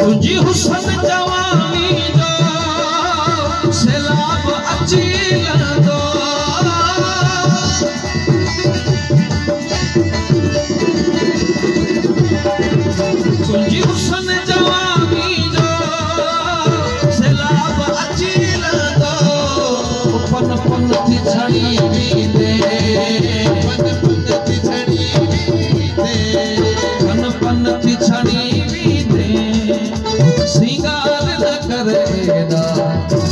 तुझी हुस्न जवानी जो सैलाब अची लंदो तुझी हुस्न जवानी जो सैलाब अची लंदो पन पन थी छड़ी दे पन पन थी छड़ी दे पन पन थी छड़ी सिंगार न करेदा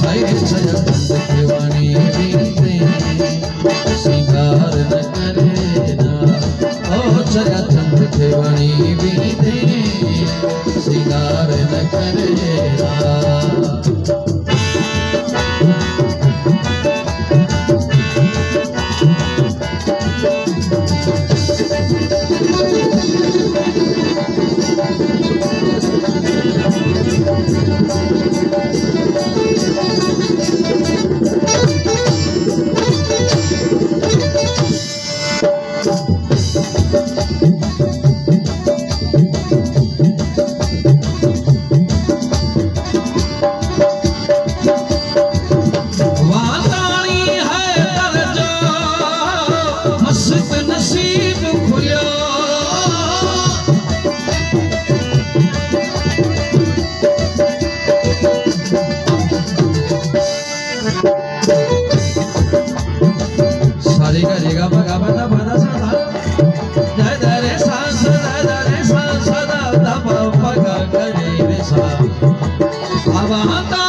हाय छया चंद खेवानी बीते सिंगार न करेदा ओ छया चंद खेवानी बीते सिंगार न करेदा Abahanta